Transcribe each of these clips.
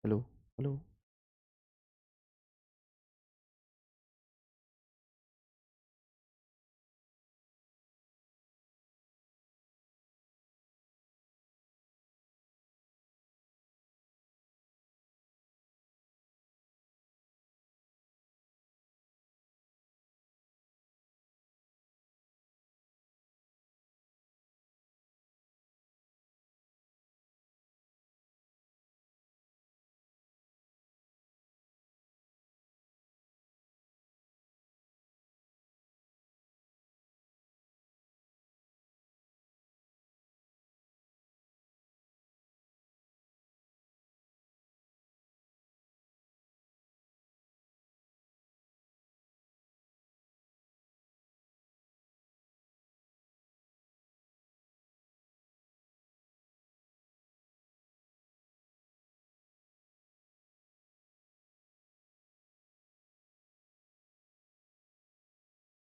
Hello. Hello.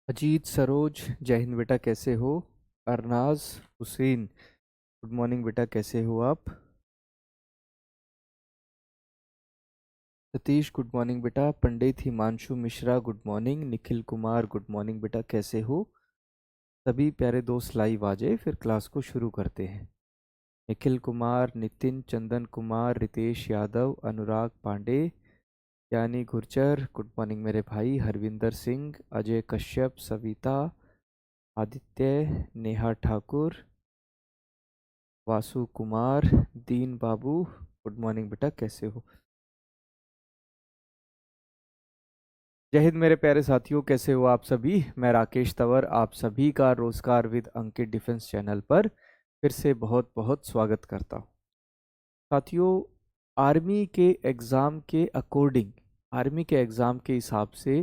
Ajit Saroj, जय हिंद बेटा, कैसे हो? अरनाज हुसैन, गुड मॉर्निंग बेटा, कैसे हो आप? सतीश, गुड मॉर्निंग बेटा। Pandit Himanshu Mishra, good morning. Nikhil Kumar, good morning बेटा, कैसे हो? सभी प्यारे दोस्त लाइव आ जाए, फिर क्लास को शुरू करते हैं। निखिल कुमार, नितिन, चंदन कुमार, रितेश यादव, अनुराग पांडे, यानी गुर्जर, गुड मॉर्निंग मेरे भाई। हरविंदर सिंह, अजय कश्यप, सविता, आदित्य, नेहा ठाकुर, वासु कुमार, दीन बाबू, गुड मॉर्निंग बेटा, कैसे हो? जय हिंद मेरे प्यारे साथियों, कैसे हो आप सभी? मैं राकेश तंवर आप सभी का रोजगार विद अंकित डिफेंस चैनल पर फिर से बहुत बहुत स्वागत करता हूं। साथियों, आर्मी के एग्ज़ाम के अकॉर्डिंग, आर्मी के एग्ज़ाम के हिसाब से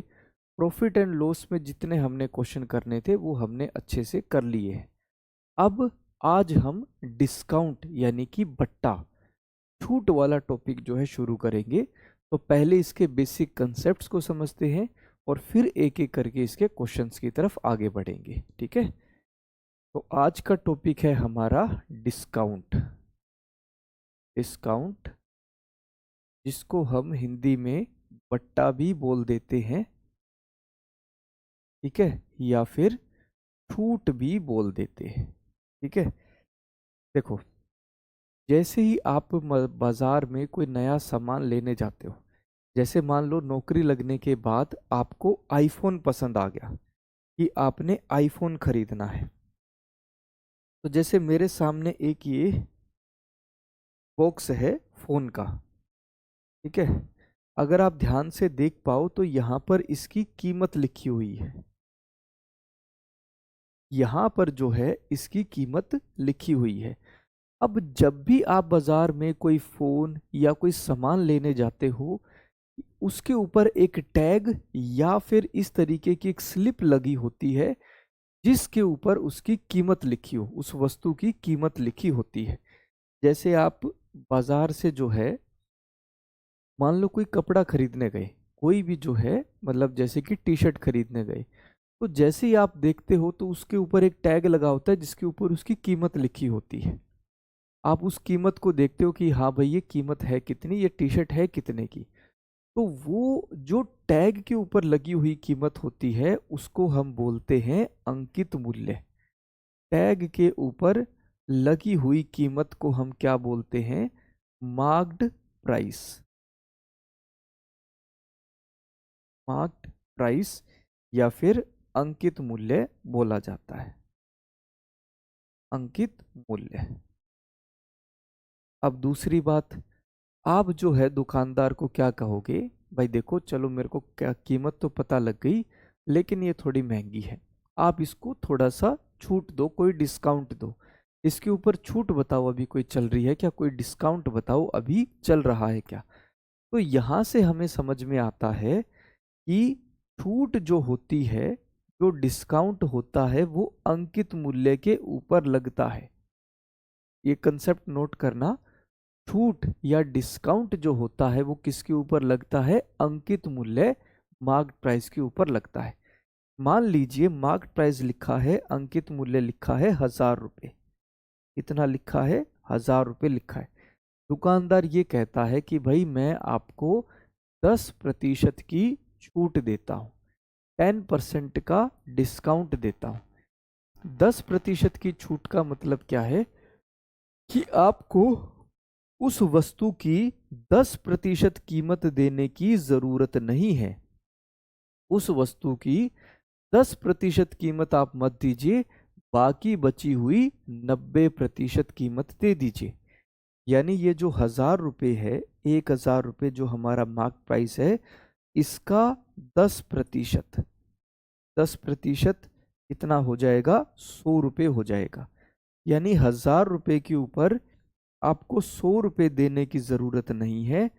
प्रॉफिट एंड लॉस में जितने हमने क्वेश्चन करने थे वो हमने अच्छे से कर लिए हैं। अब आज हम डिस्काउंट यानी कि बट्टा, छूट वाला टॉपिक जो है शुरू करेंगे। तो पहले इसके बेसिक कंसेप्ट्स को समझते हैं और फिर एक एक करके इसके क्वेश्चंस की तरफ आगे बढ़ेंगे। ठीक है, तो आज का टॉपिक है हमारा डिस्काउंट। डिस्काउंट, जिसको हम हिंदी में बट्टा भी बोल देते हैं, ठीक है, या फिर छूट भी बोल देते हैं। ठीक है, देखो, जैसे ही आप बाजार में कोई नया सामान लेने जाते हो, जैसे मान लो नौकरी लगने के बाद आपको आईफोन पसंद आ गया कि आपने आईफोन खरीदना है। तो जैसे मेरे सामने एक ये बॉक्स है फोन का, ठीक है, अगर आप ध्यान से देख पाओ तो यहाँ पर इसकी कीमत लिखी हुई है। यहाँ पर जो है इसकी कीमत लिखी हुई है। अब जब भी आप बाजार में कोई फोन या कोई सामान लेने जाते हो, उसके ऊपर एक टैग या फिर इस तरीके की एक स्लिप लगी होती है जिसके ऊपर उसकी कीमत लिखी हो, उस वस्तु की कीमत लिखी होती है। जैसे आप बाजार से जो है, मान लो कोई कपड़ा खरीदने गए, कोई भी जो है, मतलब जैसे कि टी शर्ट खरीदने गए, तो जैसे ही आप देखते हो तो उसके ऊपर एक टैग लगा होता है जिसके ऊपर उसकी कीमत लिखी होती है। आप उस कीमत को देखते हो कि हाँ भाई ये कीमत है कितनी, ये टी शर्ट है कितने की। तो वो जो टैग के ऊपर लगी हुई कीमत होती है उसको हम बोलते हैं अंकित मूल्य। टैग के ऊपर लगी हुई कीमत को हम क्या बोलते हैं? Marked price. मार्क्ड प्राइस या फिर अंकित मूल्य बोला जाता है। अंकित मूल्य। अब दूसरी बात, आप जो है दुकानदार को क्या कहोगे? भाई देखो, चलो मेरे को क्या कीमत तो पता लग गई, लेकिन ये थोड़ी महंगी है, आप इसको थोड़ा सा छूट दो, कोई डिस्काउंट दो। इसके ऊपर छूट बताओ, अभी कोई चल रही है क्या? कोई डिस्काउंट बताओ, अभी चल रहा है क्या? तो यहाँ से हमें समझ में आता है कि छूट जो होती है, जो डिस्काउंट होता है, वो अंकित मूल्य के ऊपर लगता है। ये कंसेप्ट नोट करना, छूट या डिस्काउंट जो होता है वो किसके ऊपर लगता है? अंकित मूल्य, मार्क प्राइस के ऊपर लगता है। मान लीजिए मार्क प्राइस लिखा है, अंकित मूल्य लिखा है 1000 रुपये। कितना लिखा है? 1000 रुपये लिखा है। दुकानदार ये कहता है कि भाई मैं आपको 10% की छूट देता हूँ, 10% का डिस्काउंट देता हूँ। 10% की छूट का मतलब क्या है कि आपको उस वस्तु की 10% कीमत देने की जरूरत नहीं है। उस वस्तु की 10% कीमत आप मत दीजिए, बाकी बची हुई 90% कीमत दे दीजिए। यानी ये जो 1000 रुपये है, 1000 रुपये जो हमारा मार्क प्राइस है, इसका 10%, 10% कितना हो जाएगा? 100 रुपये हो जाएगा। यानी 1000 रुपये के ऊपर आपको 100 रुपये देने की ज़रूरत नहीं है,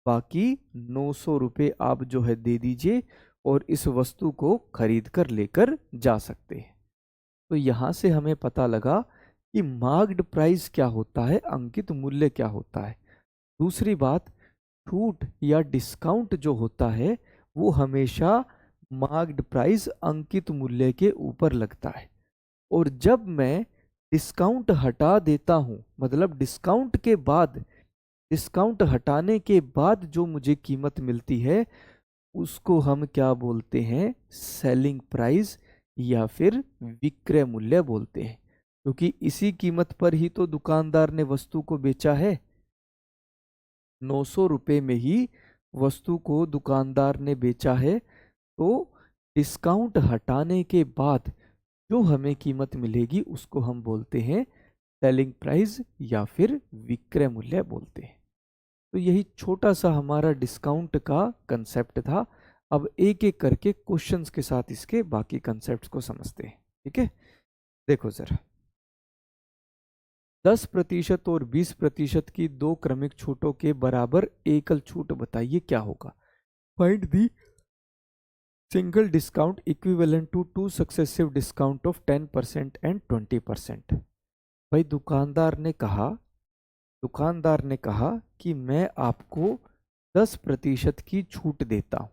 बाकी 900 रुपये आप जो है दे दीजिए और इस वस्तु को खरीद कर लेकर जा सकते हैं। तो यहाँ से हमें पता लगा कि मार्क्ड प्राइस क्या होता है, अंकित मूल्य क्या होता है। दूसरी बात, छूट या डिस्काउंट जो होता है वो हमेशा मार्क्ड प्राइस अंकित मूल्य के ऊपर लगता है। और जब मैं डिस्काउंट हटा देता हूँ, मतलब डिस्काउंट हटाने के बाद जो मुझे कीमत मिलती है उसको हम क्या बोलते हैं? सेलिंग प्राइस या फिर विक्रय मूल्य बोलते हैं, क्योंकि इसी कीमत पर ही तो दुकानदार ने वस्तु को बेचा है। 900 रुपये में ही वस्तु को दुकानदार ने बेचा है। तो डिस्काउंट हटाने के बाद जो हमें कीमत मिलेगी उसको हम बोलते हैं सेलिंग प्राइस या फिर विक्रय मूल्य बोलते हैं। तो यही छोटा सा हमारा डिस्काउंट का कंसेप्ट था। अब एक एक करके क्वेश्चंस के साथ इसके बाकी कंसेप्ट्स को समझते हैं। ठीक है, देखो जरा, 10% और 20% की दो क्रमिक छूटों के बराबर एकल छूट बताइए क्या होगा। Find the single discount equivalent to two successive discount of 10% and 20%। भाई दुकानदार ने कहा कि मैं आपको 10% की छूट देता हूं,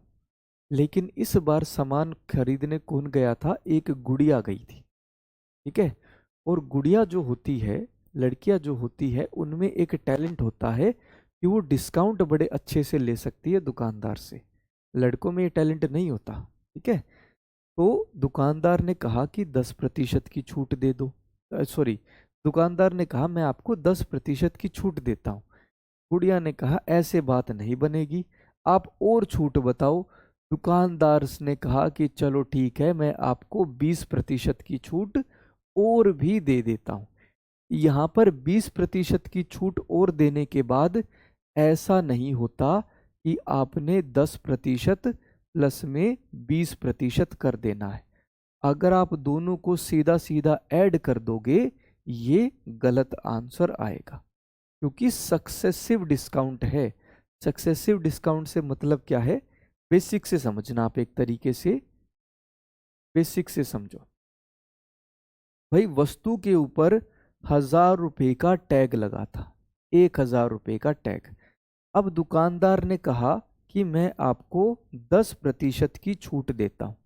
लेकिन इस बार सामान खरीदने कौन गया था? एक गुड़िया गई थी। ठीक है, और गुड़िया जो होती है, लड़कियां जो होती है, उनमें एक टैलेंट होता है कि वो डिस्काउंट बड़े अच्छे से ले सकती है दुकानदार से। लड़कों में ये टैलेंट नहीं होता। ठीक है, तो दुकानदार ने कहा कि 10% की छूट दे दो। सॉरी, दुकानदार ने कहा मैं आपको 10% की छूट देता हूँ। गुड़िया ने कहा ऐसे बात नहीं बनेगी, आप और छूट बताओ। दुकानदार ने कहा कि चलो ठीक है, मैं आपको 20% की छूट और भी दे देता हूँ। यहाँ पर 20% की छूट और देने के बाद ऐसा नहीं होता कि आपने 10% प्लस में 20% कर देना है। अगर आप दोनों को सीधा सीधा ऐड कर दोगे ये गलत आंसर आएगा, क्योंकि सक्सेसिव डिस्काउंट है। सक्सेसिव डिस्काउंट से मतलब क्या है? बेसिक से समझना, आप एक तरीके से बेसिक से समझो। भाई वस्तु के ऊपर 1000 रुपये का टैग लगा था, 1000 रुपये का टैग। अब दुकानदार ने कहा कि मैं आपको 10% की छूट देता हूँ।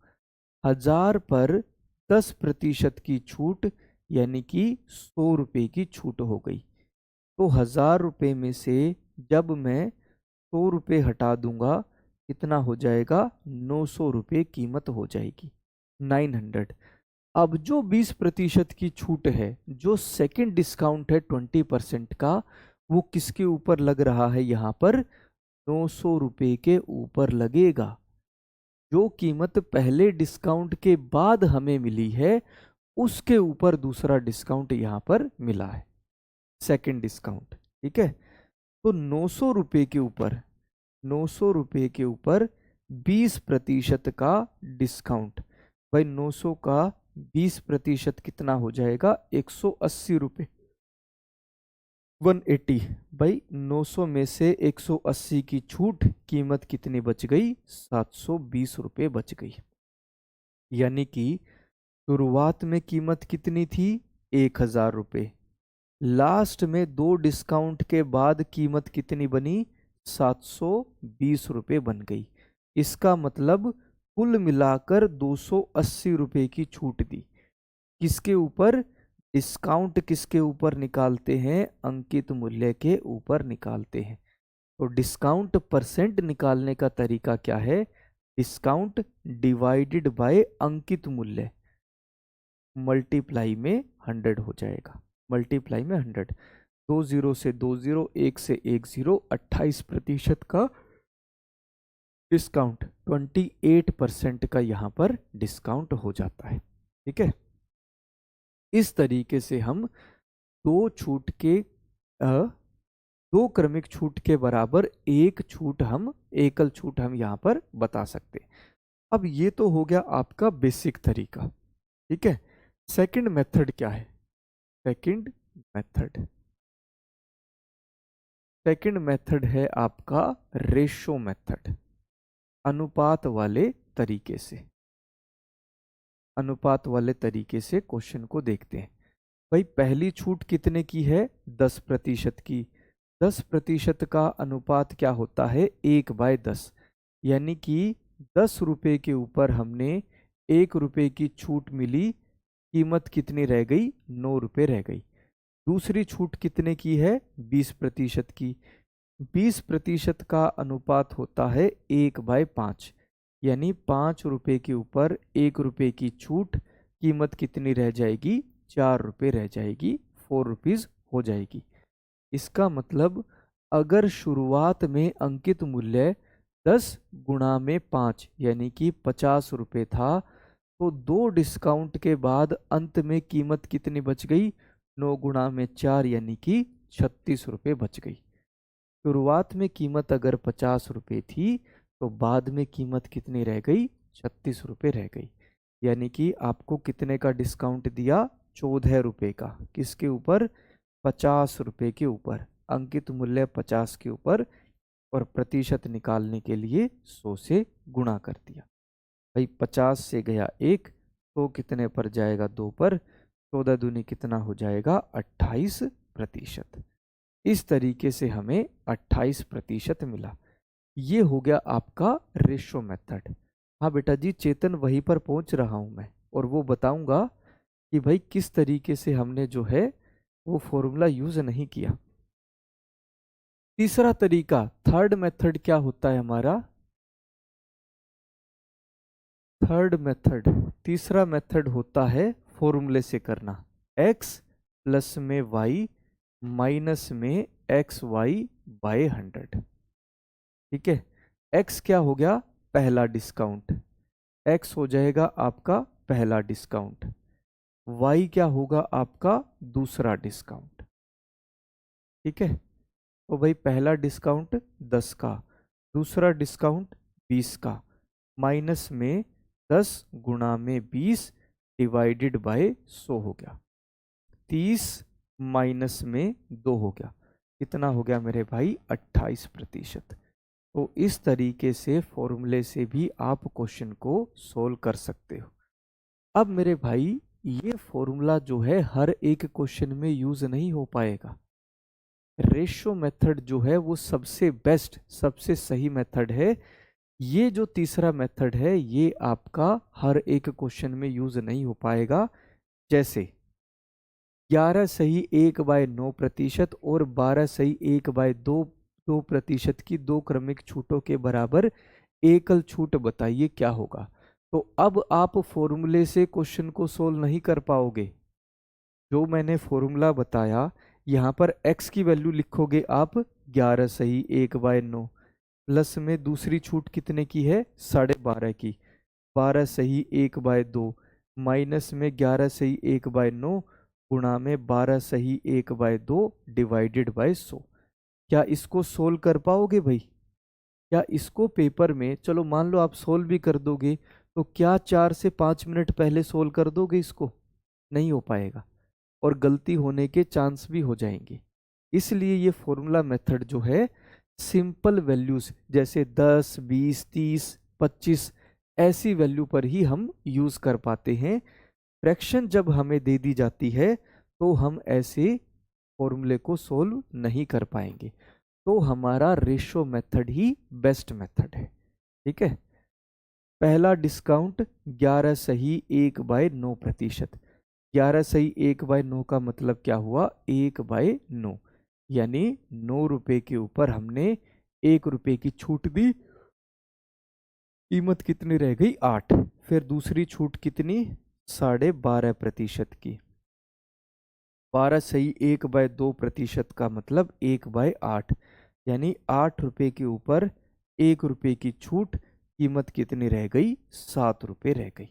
1000 पर 10% की छूट यानी कि 100 रुपये की छूट हो गई। तो 1000 रुपये में से जब मैं 100 रुपये हटा दूंगा कितना हो जाएगा? 900 रुपये कीमत हो जाएगी, 900। अब जो 20% की छूट है, जो सेकंड डिस्काउंट है 20% का, वो किसके ऊपर लग रहा है? यहाँ पर 900 रुपये के ऊपर लगेगा। जो कीमत पहले डिस्काउंट के बाद हमें मिली है उसके ऊपर दूसरा डिस्काउंट यहाँ पर मिला है, सेकंड डिस्काउंट। ठीक है, तो 900 रुपये के ऊपर 900 रुपये के ऊपर 20% का डिस्काउंट। भाई 900 का 20% कितना हो जाएगा? 180 रुपये, 180। भाई 900 में से 180 की छूट, कीमत कितनी बच गई? 720 रुपये बच गई। यानी कि शुरुआत में कीमत कितनी थी? 1000 रुपये। लास्ट में दो डिस्काउंट के बाद कीमत कितनी बनी? 720 रुपये बन गई। इसका मतलब कुल मिलाकर 280 रुपये की छूट दी। किसके ऊपर? डिस्काउंट किसके ऊपर निकालते हैं? अंकित मूल्य के ऊपर निकालते हैं। तो डिस्काउंट परसेंट निकालने का तरीका क्या है? डिस्काउंट डिवाइडेड बाय अंकित मूल्य मल्टीप्लाई में 100 हो जाएगा। मल्टीप्लाई में 100, 2 जीरो से 2 जीरो, 1 से 1 जीरो, 28% का डिस्काउंट, 28% का यहाँ पर डिस्काउंट हो जाता है। ठीक है, इस तरीके से हम दो छूट के दो क्रमिक छूट के बराबर एक छूट हम एकल छूट हम यहाँ पर बता सकते हैं। अब ये तो हो गया आपका बेसिक तरीका। ठीक है, सेकंड मेथड क्या है? सेकंड मेथड है आपका रेशो मेथड, अनुपात वाले तरीके से। अनुपात वाले तरीके से क्वेश्चन को देखते हैं। भाई पहली छूट कितने की है? 10% की। 10% का अनुपात क्या होता है? 1/10, यानी कि 10 रुपये के ऊपर हमने 1 रुपये की छूट मिली, कीमत कितनी रह गई? 9 रुपये रह गई। दूसरी छूट कितने की है? 20% की। 20% का अनुपात होता है 1/5, यानी 5 रुपये के ऊपर 1 रुपये की छूट, कीमत कितनी रह जाएगी? 4 रुपये रह जाएगी, 4 रुपीज़ हो जाएगी। इसका मतलब अगर शुरुआत में अंकित मूल्य 10 गुणा में 5 यानी कि 50 रुपये था, तो 2 डिस्काउंट के बाद अंत में कीमत कितनी बच गई? 9 गुणा में 4 यानी कि 36 रुपये बच गई। शुरुआत में कीमत अगर 50 रुपये थी तो बाद में कीमत कितनी रह गई? 36 रुपये रह गई। यानी कि आपको कितने का डिस्काउंट दिया? 14 रुपये का। किसके ऊपर? 50 रुपये के ऊपर। अंकित मूल्य 50 के ऊपर और प्रतिशत निकालने के लिए 100 से गुणा कर दिया। भाई 50 से गया 1, तो कितने पर जाएगा? 2 पर। 14 दूनी कितना हो जाएगा? 28%। इस तरीके से हमें 28% मिला। ये हो गया आपका रेशो मेथड। हाँ बेटा जी, चेतन वहीं पर पहुंच रहा हूं मैं, और वो बताऊंगा कि भाई किस तरीके से हमने जो है वो फॉर्मूला यूज नहीं किया। तीसरा तरीका, थर्ड मेथड क्या होता है हमारा? तीसरा मेथड होता है फॉर्मूले से करना। x प्लस में y माइनस में xy/100। ठीक है, x क्या हो गया? पहला डिस्काउंट। x हो जाएगा आपका पहला डिस्काउंट। y क्या होगा? आपका दूसरा डिस्काउंट। ठीक है, तो भाई पहला डिस्काउंट 10 का, दूसरा डिस्काउंट 20 का, माइनस में 10 गुणा में 20 डिवाइडेड बाय 100 हो गया। 30 माइनस में 2 हो गया। कितना हो गया मेरे भाई? 28%। तो इस तरीके से फॉर्मूले से भी आप क्वेश्चन को सोल्व कर सकते हो। अब मेरे भाई ये फॉर्मूला जो है हर एक क्वेश्चन में यूज नहीं हो पाएगा। रेशो मेथड जो है वो सबसे बेस्ट, सबसे सही मेथड है। ये जो तीसरा मेथड है ये आपका हर एक क्वेश्चन में यूज नहीं हो पाएगा। जैसे 11 सही 1/9% और 12 सही 1/2% की दो क्रमिक छूटों के बराबर एकल छूट बताइए क्या होगा। तो अब आप फॉर्मूले से क्वेश्चन को सोल्व नहीं कर पाओगे। जो मैंने फॉर्मूला बताया, यहाँ पर x की वैल्यू लिखोगे आप 11 सही 1/9, प्लस में दूसरी छूट कितने की है? 12.5 की, 12 सही 1/2, माइनस में 11 सही 1/9 गुणा में 12 सही 1/2 डिवाइडेड बाय 100। क्या इसको सोल्व कर पाओगे भाई? क्या इसको पेपर में, चलो मान लो आप सोल्व भी कर दोगे, तो क्या 4 से 5 मिनट पहले सोल्व कर दोगे इसको? नहीं हो पाएगा, और गलती होने के चांस भी हो जाएंगे। इसलिए ये फॉर्मूला मेथड जो है सिंपल वैल्यूज जैसे 10, 20, 30, 25 ऐसी वैल्यू पर ही हम यूज कर पाते हैं। फ्रैक्शन जब हमें दे दी जाती है तो हम ऐसे फॉर्मूले को सोल्व नहीं कर पाएंगे। तो हमारा रेशो मेथड ही बेस्ट मेथड है। ठीक है, पहला डिस्काउंट 11 सही 1/9%। 11 सही 1/9 का मतलब क्या हुआ? 1/9, यानी 9 रुपए के ऊपर हमने 1 रुपए की छूट दी, कीमत कितनी रह गई? 8। फिर दूसरी छूट कितनी? 12.5% की। 12 सही 1/2% का मतलब 1/8, यानी 8 रुपए के ऊपर 1 रुपए की छूट, कीमत कितनी रह गई? 7 रुपए रह गई।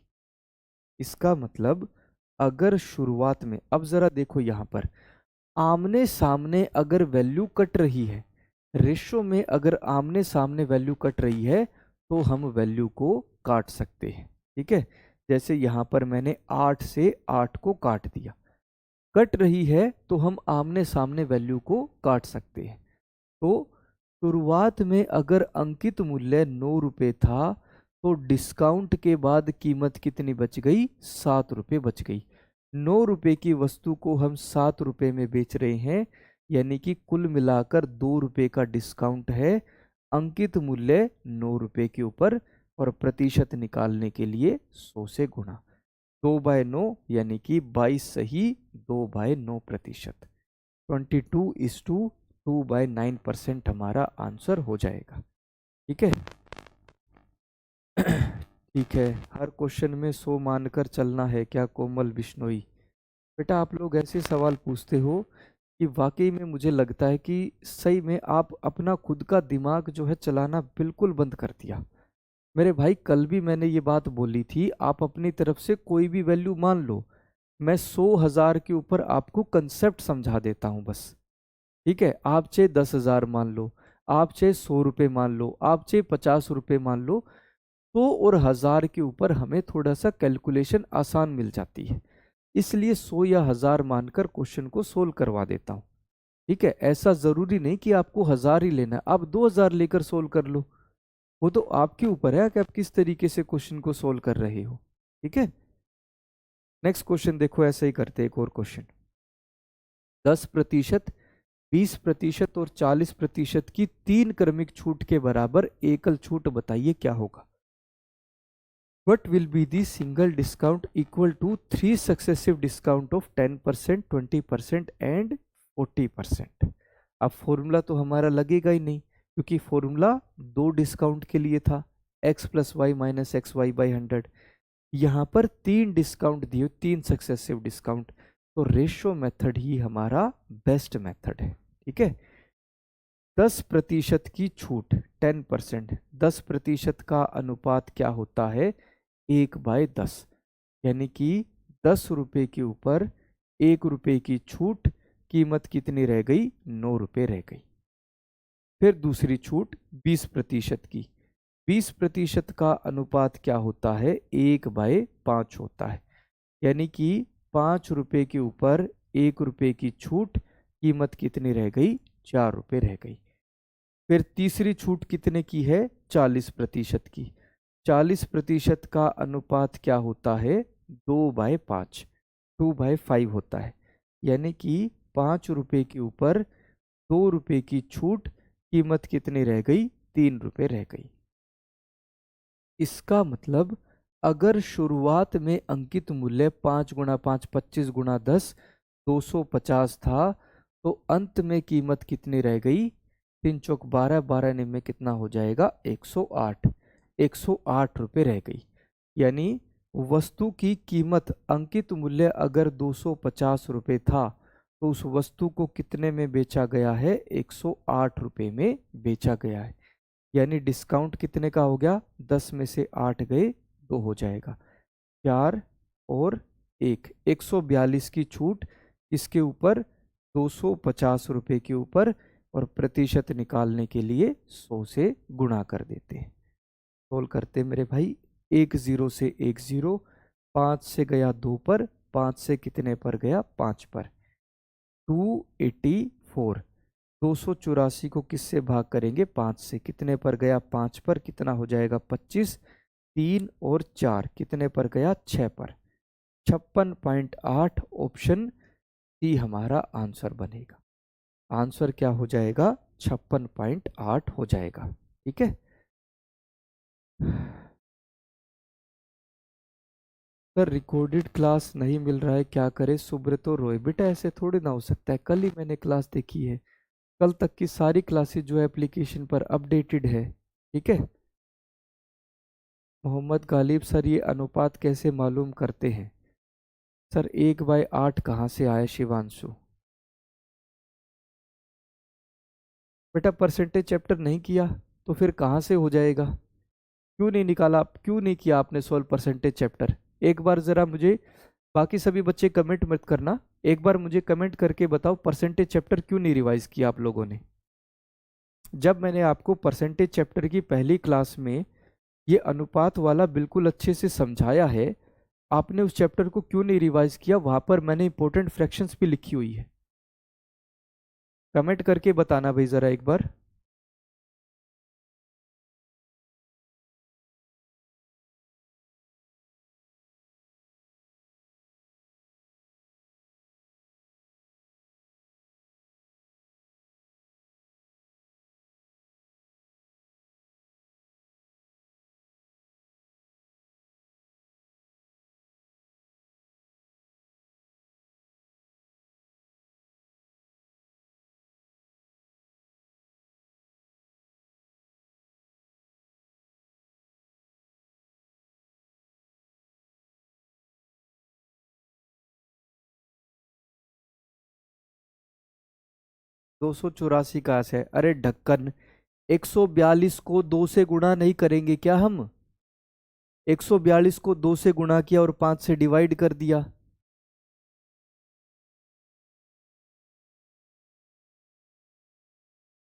इसका मतलब अगर शुरुआत में, अब जरा देखो यहां पर, आमने सामने अगर वैल्यू कट रही है, रेशो में अगर आमने सामने वैल्यू कट रही है, तो हम वैल्यू को काट सकते हैं। ठीक है, जैसे यहां पर मैंने 8 से 8 को काट दिया, कट रही है तो हम आमने सामने वैल्यू को काट सकते हैं। तो शुरुआत में अगर अंकित मूल्य 9 रुपये था, तो डिस्काउंट के बाद कीमत कितनी बच गई? 7 रुपये बच गई। 9 रुपये की वस्तु को हम 7 रुपये में बेच रहे हैं, यानी कि कुल मिलाकर 2 रुपये का डिस्काउंट है। अंकित मूल्य 9 रुपये के ऊपर, और प्रतिशत निकालने के लिए 100 से गुणा। 2/9 यानी कि 22 सही 2/9%। 22:2/9% हमारा आंसर हो जाएगा। ठीक है। ठीक है, हर क्वेश्चन में 100 मानकर चलना है क्या कोमल बिश्नोई? बेटा आप लोग ऐसे सवाल पूछते हो कि वाकई में मुझे लगता है कि सही में आप अपना खुद का दिमाग जो है चलाना बिल्कुल बंद कर दिया। मेरे भाई कल भी मैंने ये बात बोली थी, आप अपनी तरफ से कोई भी वैल्यू मान लो, मैं 100,000 के ऊपर आपको कंसेप्ट समझा देता हूँ बस। ठीक है, आप चाहे 10,000 मान लो, आप चाहे 100 रुपये मान लो, आप चाहे 50 रुपये मान लो, 100 और 1000 के ऊपर हमें थोड़ा सा कैलकुलेशन आसान मिल जाती है, इसलिए 100 या 1000 मानकर क्वेश्चन को सोल्व करवा देता हूँ। ठीक है, ऐसा जरूरी नहीं कि आपको 1000 ही लेना है, आप 2000 लेकर सोल्व कर लो, वो तो आपके ऊपर है कि आप किस तरीके से क्वेश्चन को सोल्व कर रहे हो। ठीक है, नेक्स्ट क्वेश्चन देखो, ऐसे ही करते हैं एक और क्वेश्चन। 10%, 20% और 40% की 3 क्रमिक छूट के बराबर एकल छूट बताइए क्या होगा? What will be the single discount equal to 3 successive discount of 10%, 20% and 40%? अब फॉर्मूला तो हमारा लगेगा ही नहीं, क्योंकि फॉर्मूला 2 डिस्काउंट के लिए था, x plus y minus x y by 100। यहाँ पर 3 डिस्काउंट दिए, 3 सक्सेसिव डिस्काउंट, तो रेशो मेथड ही हमारा बेस्ट मेथड है। ठीक है, 10% की छूट 10%, 10% का अनुपात क्या होता है? 1/10, यानी कि 10 रुपये के ऊपर 1 रुपये की छूट, कीमत कितनी रह गई? 9 रुपये रह गई। फिर दूसरी छूट 20% की, 20% का अनुपात क्या होता है? 1/5 होता है, यानी कि 5 रुपये के ऊपर 1 रुपये की छूट, कीमत कितनी रह गई? 4 रुपये रह गई। फिर तीसरी छूट कितने की है? 40% की, 40% का अनुपात क्या होता है? 2/5, 2/5 होता है, यानी कि 5 रुपये के ऊपर 2 रुपये की छूट, कीमत कितनी रह गई? 3 रुपये रह गई। इसका मतलब अगर शुरुआत में अंकित मूल्य 5 गुणा 5 25 गुणा 10 250 था, तो अंत में कीमत कितनी रह गई? 3 चौक 12, 12 निम्न कितना हो जाएगा? 108, 108 रुपये रह गई। यानी वस्तु की कीमत, अंकित मूल्य अगर 250 रुपये था, तो उस वस्तु को कितने में बेचा गया है? 108 रुपये में बेचा गया है। यानी डिस्काउंट कितने का हो गया? 10 में से 8 गए, 2 हो जाएगा, 4 और 1, 142 की छूट इसके ऊपर, 250 रुपये के ऊपर, और प्रतिशत निकालने के लिए 100 से गुणा कर देते हैं। सोल्व करते मेरे भाई, 1 0 से 1 0, 5 से गया 2 पर, 5 से कितने पर गया? 5 पर, 284, 284 को किससे भाग करेंगे? 5 से, कितने पर गया? 5 पर, कितना हो जाएगा? 25, 3 और 4 कितने पर गया? 6 पर, 56.8, ऑप्शन सी हमारा आंसर बनेगा। आंसर क्या हो जाएगा? 56.8 हो जाएगा। ठीक है। सर रिकॉर्डेड क्लास नहीं मिल रहा है, क्या करे सुब्रतो रोय। बेटा ऐसे थोड़ी ना हो सकता है, कल ही मैंने क्लास देखी है, कल तक की सारी क्लासेस जो है एप्लीकेशन पर अपडेटेड है। ठीक है। मोहम्मद गालिब सर ये अनुपात कैसे मालूम करते हैं? सर 1/8 कहाँ से आया शिवांशु? बेटा परसेंटेज चैप्टर नहीं किया तो फिर कहाँ से हो जाएगा? क्यों नहीं निकाला, क्यों नहीं किया आपने सोल्व परसेंटेज चैप्टर? एक बार ज़रा मुझे, बाकी सभी बच्चे कमेंट मत करना, एक बार मुझे कमेंट करके बताओ परसेंटेज चैप्टर क्यों नहीं रिवाइज किया आप लोगों ने? जब मैंने आपको परसेंटेज चैप्टर की पहली क्लास में ये अनुपात वाला बिल्कुल अच्छे से समझाया है, आपने उस चैप्टर को क्यों नहीं रिवाइज किया? वहां पर मैंने इंपॉर्टेंट फ्रैक्शंस भी लिखी हुई है। कमेंट करके बताना भाई जरा एक बार। दो सौ चौरासी कहाँ से है? अरे ढक्कन, 142 को 2 से गुणा नहीं करेंगे क्या हम? 142 को 2 से गुणा किया और 5 से डिवाइड कर दिया।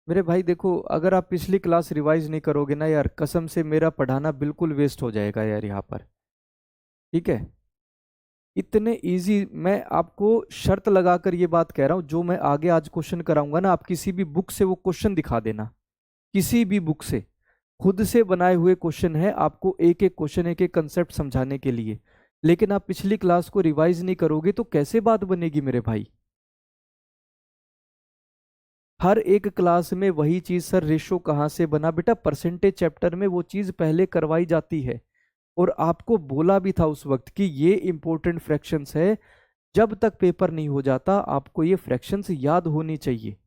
मेरे भाई देखो, अगर आप पिछली क्लास रिवाइज नहीं करोगे ना यार, कसम से मेरा पढ़ाना बिल्कुल वेस्ट हो जाएगा यार यहाँ पर। ठीक है। इतने इजी, मैं आपको शर्त लगाकर ये बात कह रहा हूँ, जो मैं आगे आज क्वेश्चन कराऊंगा ना, आप किसी भी बुक से वो क्वेश्चन दिखा देना, किसी भी बुक से। खुद से बनाए हुए क्वेश्चन है, आपको एक एक क्वेश्चन एक एक कंसेप्ट समझाने के लिए। लेकिन आप पिछली क्लास को रिवाइज नहीं करोगे तो कैसे बात बनेगी मेरे भाई? हर एक क्लास में वही चीज, सर रेशो कहाँ से बना? बेटा परसेंटेज चैप्टर में वो चीज पहले करवाई जाती है, और आपको बोला भी था उस वक्त कि ये इंपॉर्टेंट फ्रैक्शंस है, जब तक पेपर नहीं हो जाता आपको ये फ्रैक्शंस याद होनी चाहिए।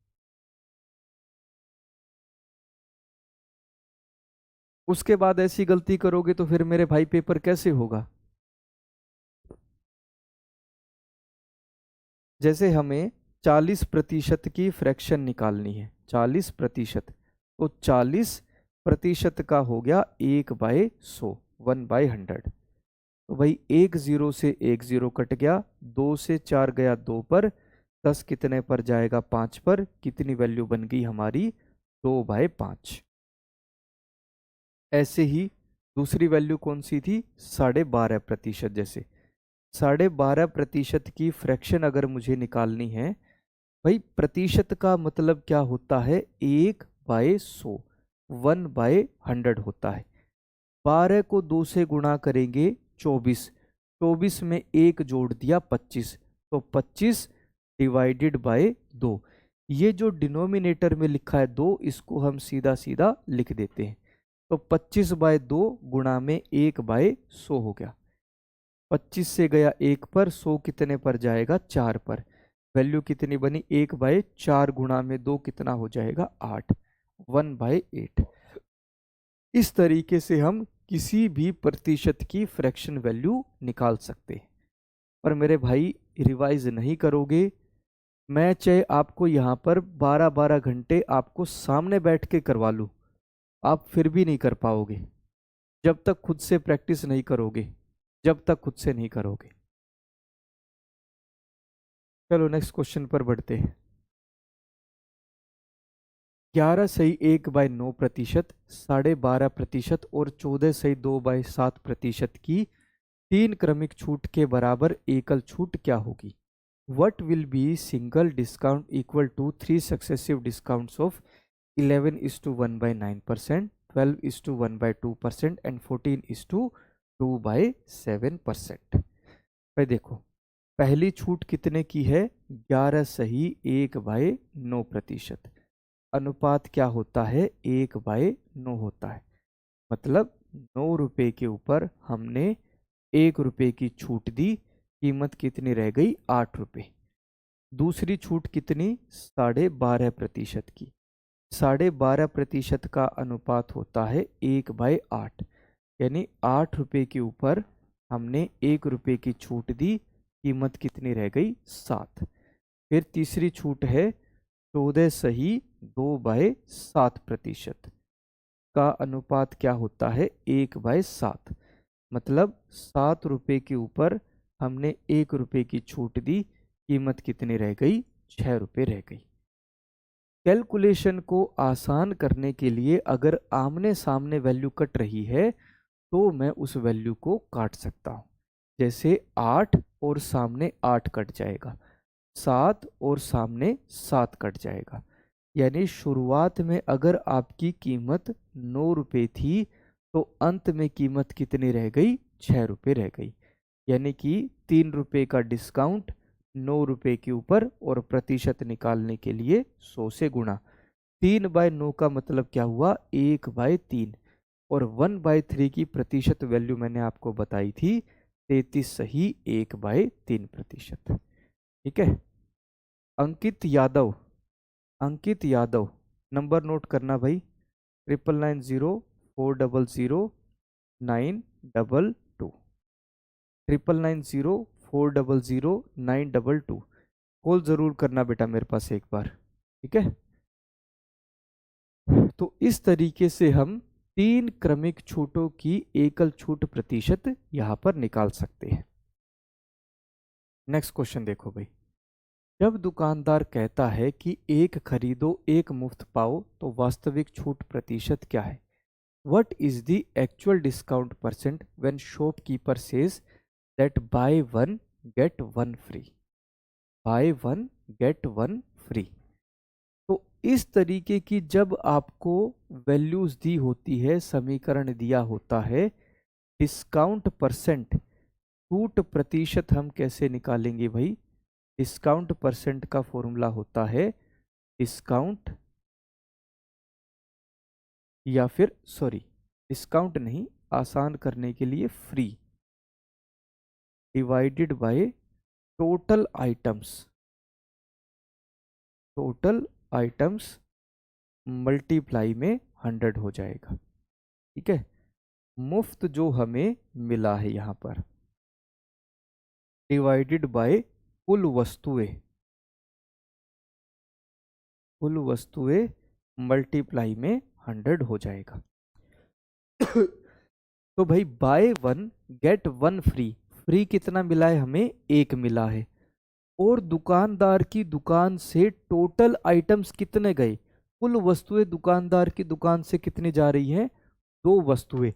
उसके बाद ऐसी गलती करोगे तो फिर मेरे भाई पेपर कैसे होगा? जैसे हमें 40% की फ्रैक्शन निकालनी है, 40%, तो 40% का हो गया 1/100, 1/100। तो भाई एक जीरो से एक जीरो कट गया, 2 से 4 गया 2 पर, 10 कितने पर जाएगा? 5 पर। कितनी वैल्यू बन गई हमारी? 2/5। ऐसे ही दूसरी वैल्यू कौन सी थी? 12.5%। जैसे 12.5% की फ्रैक्शन अगर मुझे निकालनी है, भाई प्रतिशत का मतलब क्या होता है? 1/100, 1/100 होता है। 12 को 2 से गुणा करेंगे 24, 24 में एक जोड़ दिया 25, तो 25 डिवाइडेड बाय 2। ये जो डिनोमिनेटर में लिखा है 2, इसको हम सीधा सीधा लिख देते हैं। तो 25/2 गुणा में 1/100 हो गया। 25 से गया 1 पर, 100 कितने पर जाएगा? 4 पर। वैल्यू कितनी बनी? 1/4 गुणा में 2 कितना हो जाएगा? 8, 1/8। इस तरीके से हम किसी भी प्रतिशत की फ्रैक्शन वैल्यू निकाल सकते हैं। पर मेरे भाई रिवाइज नहीं करोगे, मैं चाहे आपको यहाँ पर 12-12 घंटे आपको सामने बैठ के करवा लूँ, आप फिर भी नहीं कर पाओगे, जब तक खुद से प्रैक्टिस नहीं करोगे, जब तक खुद से नहीं करोगे। चलो नेक्स्ट क्वेश्चन पर बढ़ते हैं। 11 सही 1/9%, 12.5% और 14 सही 2/7% की तीन क्रमिक छूट के बराबर एकल छूट क्या होगी? What will be single discount equal to three successive discounts of 11:1/9%, 12:1/2% and 14:2/7%? भाई देखो, पहली छूट कितने की है? 11 सही 1/9%। अनुपात क्या होता है? 1/9 होता है। मतलब 9 रुपए के ऊपर हमने 1 रुपए की छूट दी, कीमत कितनी रह गई? 8 रुपए। दूसरी छूट कितनी? 12.5% की। 12.5% का अनुपात होता है 1/8, यानी 8 रुपए के ऊपर हमने 1 रुपए की छूट दी, कीमत कितनी रह गई? 7। फिर तीसरी छूट है 14 सही 2/7%, का अनुपात क्या होता है? 1/7। मतलब 7 रुपए के ऊपर हमने 1 रुपए की छूट दी, कीमत कितनी रह गई? 6 रुपए रह गई। कैलकुलेशन को आसान करने के लिए अगर आमने सामने वैल्यू कट रही है तो मैं उस वैल्यू को काट सकता हूँ। जैसे 8 और सामने 8 कट जाएगा, 7 और सामने 7 कट जाएगा। यानी शुरुआत में अगर आपकी कीमत 9 रुपए थी तो अंत में कीमत कितनी रह गई? 6 रुपए रह गई। यानी कि 3 रुपए का डिस्काउंट 9 रुपए के ऊपर, और प्रतिशत निकालने के लिए 100 से गुणा। 3/9 का मतलब क्या हुआ? 1/3। और 1/3 की प्रतिशत वैल्यू मैंने आपको बताई थी 33 सही 1/3%। ठीक है। अंकित यादव, अंकित यादव, नंबर नोट करना भाई, 9990400922, 9990400922। कॉल जरूर करना बेटा मेरे पास एक बार। ठीक है। तो इस तरीके से हम 3 क्रमिक छूटों की एकल छूट प्रतिशत यहां पर निकाल सकते हैं। नेक्स्ट क्वेश्चन देखो भाई। जब दुकानदार कहता है कि एक खरीदो एक मुफ्त पाओ तो वास्तविक छूट प्रतिशत क्या है? What is the actual discount percent when shopkeeper says that buy one get one free? Buy one get one free। तो इस तरीके की जब आपको वैल्यूज दी होती है, समीकरण दिया होता है, डिस्काउंट परसेंट, छूट प्रतिशत हम कैसे निकालेंगे भाई? डिस्काउंट परसेंट का फॉर्मूला होता है डिस्काउंट, या फिर सॉरी डिस्काउंट नहीं, आसान करने के लिए free, divided by total items, total items multiply में 100 हो जाएगा। ठीक है। मुफ्त जो हमें मिला है यहाँ पर, डिवाइडेड बाय कुल वस्तुएं, कुल वस्तुएं मल्टीप्लाई में 100 हो जाएगा। तो भाई by one get one free, free कितना मिला है हमें? 1 मिला है। और दुकानदार की दुकान से टोटल आइटम्स कितने गए? कुल वस्तुएं दुकानदार की दुकान से कितनी जा रही हैं? 2 वस्तुएं।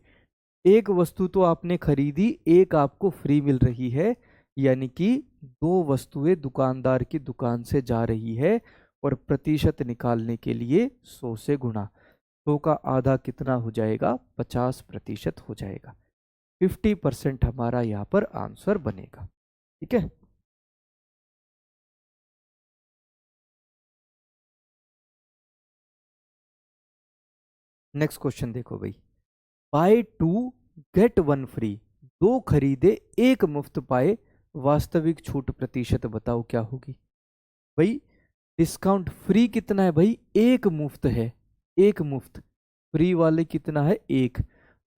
एक वस्तु तो आपने खरीदी, एक आपको फ्री मिल रही है, यानी कि 2 वस्तुएं दुकानदार की दुकान से जा रही है। और प्रतिशत निकालने के लिए 100 से गुणा, 100 का आधा कितना हो जाएगा? 50% हो जाएगा। 50% हमारा यहाँ पर आंसर बनेगा। ठीक है। नेक्स्ट क्वेश्चन देखो भाई। बाय 2 गेट 1 फ्री, 2 खरीदे 1 मुफ्त पाए, वास्तविक छूट प्रतिशत बताओ क्या होगी? भाई डिस्काउंट फ्री कितना है भाई? 1 मुफ्त है, 1 मुफ्त। फ्री वाले कितना है? 1।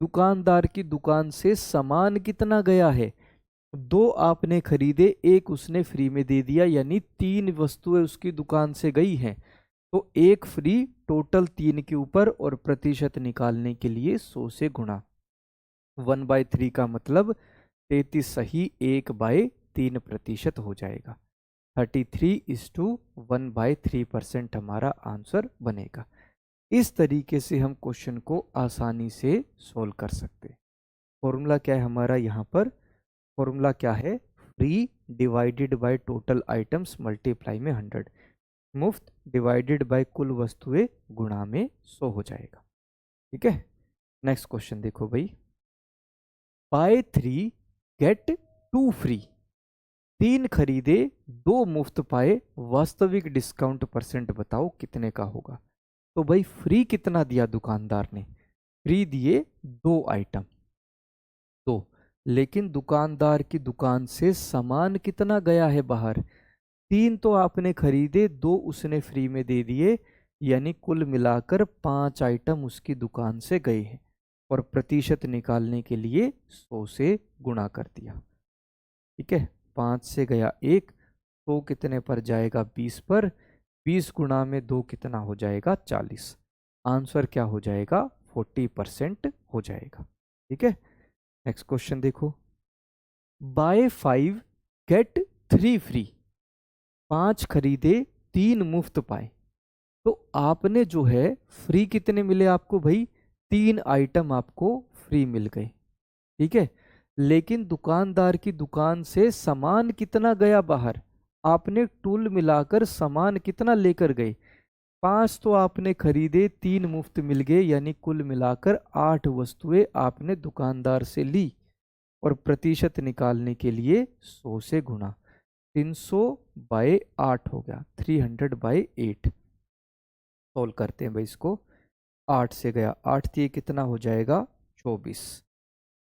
दुकानदार की दुकान से सामान कितना गया है? 2 आपने खरीदे, 1 उसने फ्री में दे दिया, यानी 3 वस्तुएं उसकी दुकान से गई हैं। तो 1 फ्री, टोटल 3 के ऊपर, और प्रतिशत निकालने के लिए 100 से गुणा। 1/3 का मतलब 33 सही 1/3% हो जाएगा। 33:1/3% हमारा आंसर बनेगा। इस तरीके से हम क्वेश्चन को आसानी से सोल्व कर सकते हैं। फॉर्मूला क्या है हमारा यहाँ पर? फॉर्मूला क्या है? Free divided by total items multiply में 100, मुफ्त डिवाइडेड बाय कुल वस्तुएं गुणा में 100 हो जाएगा। ठीक है। नेक्स्ट क्वेश्चन देखो भाई। बाय 3 गेट 2 फ्री, 3 खरीदे 2 मुफ्त पाए, वास्तविक डिस्काउंट परसेंट बताओ कितने का होगा? तो भाई फ्री कितना दिया दुकानदार ने? फ्री दिए 2 आइटम, तो लेकिन दुकानदार की दुकान से सामान कितना गया है बाहर? 3 तो आपने खरीदे, 2 उसने फ्री में दे दिए, यानी कुल मिलाकर 5 आइटम उसकी दुकान से गए हैं। और प्रतिशत निकालने के लिए 100 से गुणा कर दिया। ठीक है, 5 से गया 1, तो कितने पर जाएगा? 20 पर। 20 गुणा में 2 कितना हो जाएगा? 40। आंसर क्या हो जाएगा? 40% हो जाएगा। ठीक है, नेक्स्ट क्वेश्चन देखो। Buy 5 get 3 free. 5 खरीदे 3 मुफ्त पाए। तो आपने जो है फ्री कितने मिले आपको भाई? 3 आइटम आपको फ्री मिल गए। ठीक है, लेकिन दुकानदार की दुकान से सामान कितना गया बाहर? आपने टूल मिलाकर सामान कितना लेकर गए? 5 तो आपने खरीदे, 3 मुफ्त मिल गए, यानी कुल मिलाकर 8 वस्तुएं आपने दुकानदार से ली। और प्रतिशत निकालने के लिए 100 से गुणा। 300 बाय 8 हो गया, 300 बाय 8। सोल्व करते हैं भाई इसको। 8 से गया 8, ये कितना हो जाएगा? 24।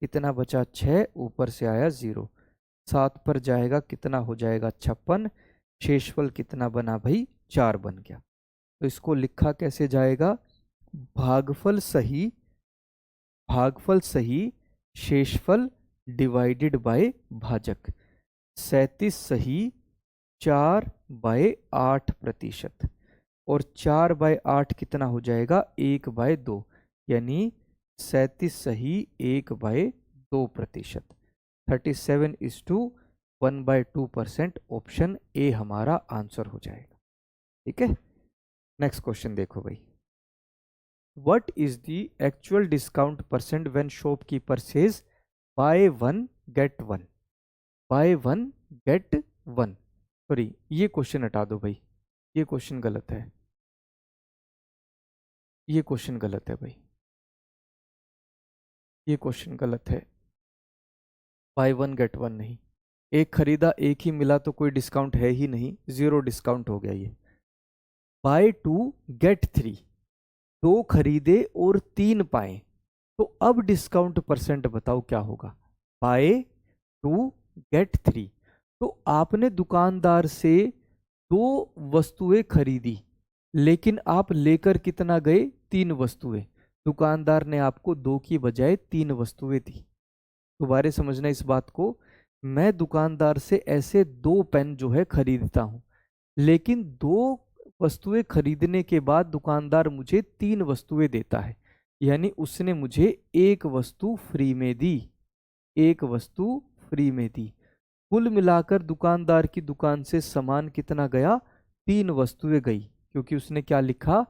कितना बचा? 6, ऊपर से आया 0। 7 पर जाएगा, कितना हो जाएगा? 56। शेषफल कितना बना भाई? 4 बन गया। तो इसको लिखा कैसे जाएगा? भागफल सही, भागफल सही, शेषफल डिवाइडेड बाय भाजक। 37 सही, 4/8%। और 4/8 कितना हो जाएगा? 1/2, यानी 37 सही 1/2%। 37:1/2%। ऑप्शन ए हमारा आंसर हो जाएगा। ठीक है, नेक्स्ट क्वेश्चन देखो भाई। What is the actual discount percent when shopkeeper says buy one get one? Buy one get one। Sorry, ये क्वेश्चन हटा दो भाई, ये क्वेश्चन गलत है, ये क्वेश्चन गलत है भाई, ये क्वेश्चन गलत है। बाय वन गेट वन नहीं, एक खरीदा एक ही मिला तो कोई डिस्काउंट है ही नहीं, 0 डिस्काउंट हो गया ये। बाय 2 गेट 3, 2 खरीदे और 3 पाए, तो अब डिस्काउंट परसेंट बताओ क्या होगा? बाय 2 गेट 3, तो आपने दुकानदार से 2 वस्तुएं खरीदी, लेकिन आप लेकर कितना गए? 3 वस्तुएं। दुकानदार ने आपको 2 की बजाय 3 वस्तुएं दी। दोबारा समझना इस बात को। मैं दुकानदार से ऐसे 2 पेन जो है खरीदता हूं, लेकिन 2 वस्तुएं खरीदने के बाद दुकानदार मुझे 3 वस्तुएं देता है, यानी उसने मुझे 1 वस्तु फ्री में दी, 1 वस्तु फ्री में दी। कुल मिलाकर दुकानदार की दुकान से सामान कितना गया? 3 वस्तुएं गई, क्योंकि उसने क्या लिखा?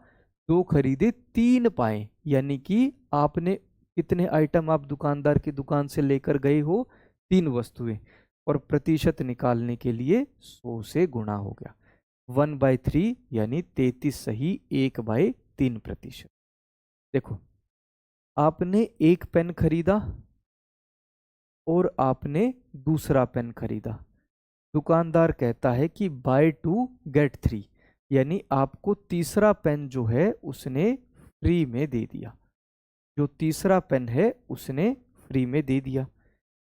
2 खरीदे 3 पाए, यानी कि आपने कितने आइटम आप दुकानदार की दुकान से लेकर गए हो? 3 वस्तुएं। और प्रतिशत निकालने के लिए 100 से गुणा हो गया। 1/3 यानी 33 सही 1/3%। देखो, आपने एक पेन खरीदा और आपने दूसरा पेन खरीदा। दुकानदार कहता है कि बाय 2 गेट 3, यानी आपको तीसरा पेन जो है उसने फ्री में दे दिया। जो तीसरा पेन है उसने फ्री में दे दिया।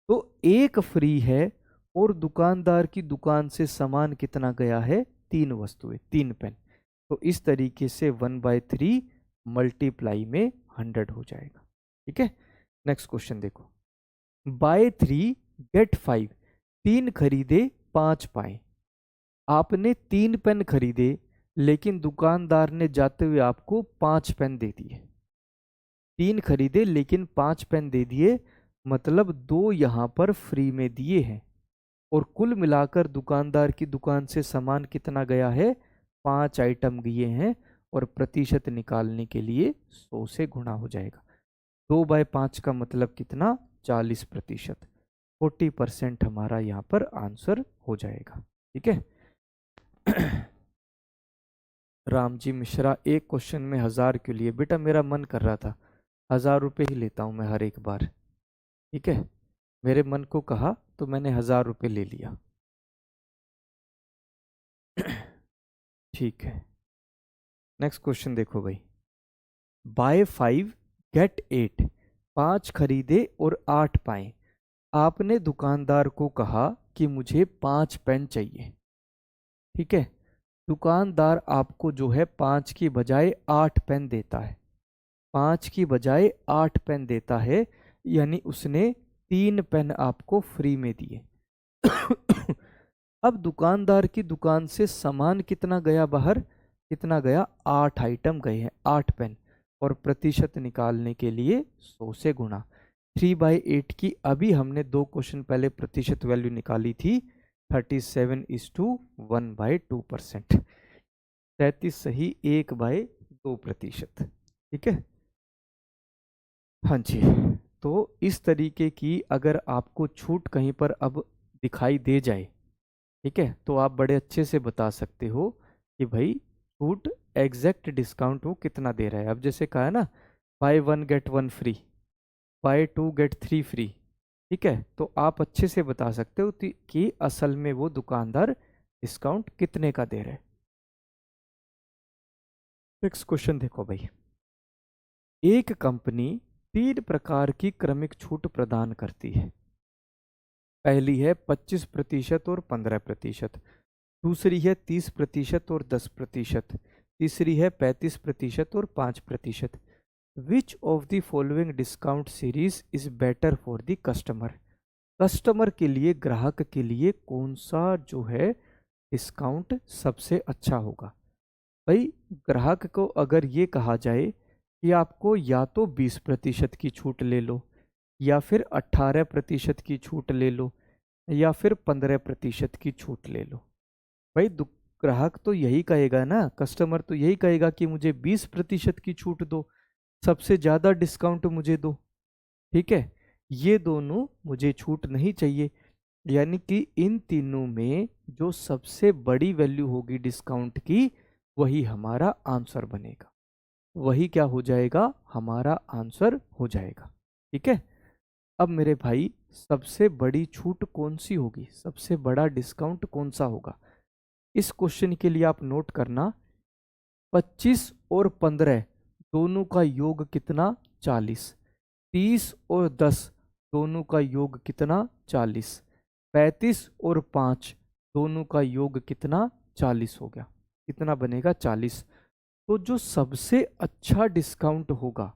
तो एक फ्री है और दुकानदार की दुकान से सामान कितना गया है? 3 वस्तुएं, 3 पेन। तो इस तरीके से 1/3 मल्टीप्लाई में 100 हो जाएगा। ठीक है, नेक्स्ट क्वेश्चन देखो। बाय 3 गेट 5, 3 खरीदे 5 पाए। आपने 3 पेन खरीदे, लेकिन दुकानदार ने जाते हुए आपको 5 पेन दे दिए। 3 खरीदे लेकिन 5 पेन दे दिए, मतलब 2 यहाँ पर फ्री में दिए हैं। और कुल मिलाकर दुकानदार की दुकान से सामान कितना गया है? 5 आइटम गए हैं। और प्रतिशत निकालने के लिए 100 से गुणा हो जाएगा। 2/5 का मतलब कितना? 40%। 40% हमारा यहाँ पर आंसर हो जाएगा। ठीक है। रामजी मिश्रा, एक क्वेश्चन में 1000 के लिए। बेटा मेरा मन कर रहा था, 1000 रुपये ही लेता हूँ मैं हर एक बार। ठीक है, मेरे मन को कहा तो मैंने 1000 रुपये ले लिया। ठीक है, नेक्स्ट क्वेश्चन देखो भाई। बाय 5 गेट 8, 5 खरीदे और 8 पाए। आपने दुकानदार को कहा कि मुझे 5 पेन चाहिए। ठीक है, दुकानदार आपको जो है 5 की बजाय 8 पेन देता है। 5 की बजाय 8 पेन देता है, यानी उसने 3 पेन आपको फ्री में दिए। अब दुकानदार की दुकान से सामान कितना गया बाहर? कितना गया? 8 आइटम गए हैं, 8 पेन। और प्रतिशत निकालने के लिए 100 से गुणा। 3/8 की अभी हमने 2 क्वेश्चन पहले प्रतिशत वैल्यू निकाली थी, 37:1/2%। 33 सही, 1/2%। ठीक है, हाँ जी। तो इस तरीके की अगर आपको छूट कहीं पर अब दिखाई दे जाए, ठीक है, तो आप बड़े अच्छे से बता सकते हो कि भाई छूट एग्जैक्ट डिस्काउंट वो कितना दे रहा है। अब जैसे कहा है ना, buy 1 get 1 free, buy 2 get 3 free. ठीक है, तो आप अच्छे से बता सकते हो कि असल में वो दुकानदार डिस्काउंट कितने का दे रहे हैं। नेक्स्ट क्वेश्चन देखो भाई। एक कंपनी 3 प्रकार की क्रमिक छूट प्रदान करती है। पहली है 25% और 15%। दूसरी है 30% और 10%। तीसरी है 35% और 5%। Which of the following discount series is better for the customer? Customer के लिए, ग्राहक के लिए कौन सा जो है डिस्काउंट सबसे अच्छा होगा? भाई, ग्राहक को अगर ये कहा जाए कि आपको या तो 20% की छूट ले लो, या फिर 18% की छूट ले लो, या फिर 15% की छूट ले लो। भाई ग्राहक तो यही कहेगा ना, कस्टमर तो यही कहेगा कि मुझे 20% की छूट दो, सबसे ज़्यादा डिस्काउंट मुझे दो। ठीक है, ये दोनों मुझे छूट नहीं चाहिए। यानी कि इन तीनों में जो सबसे बड़ी वैल्यू होगी डिस्काउंट की, वही हमारा आंसर बनेगा। वही क्या हो जाएगा? हमारा आंसर हो जाएगा। ठीक है, अब मेरे भाई सबसे बड़ी छूट कौन सी होगी? सबसे बड़ा डिस्काउंट कौन सा होगा? इस क्वेश्चन के लिए आप नोट करना, 25 और 15 दोनों का योग कितना? 40। 30 और 10 दोनों का योग कितना? 40। 35 और 5 दोनों का योग कितना? 40 हो गया। कितना बनेगा? 40। तो जो सबसे अच्छा डिस्काउंट होगा,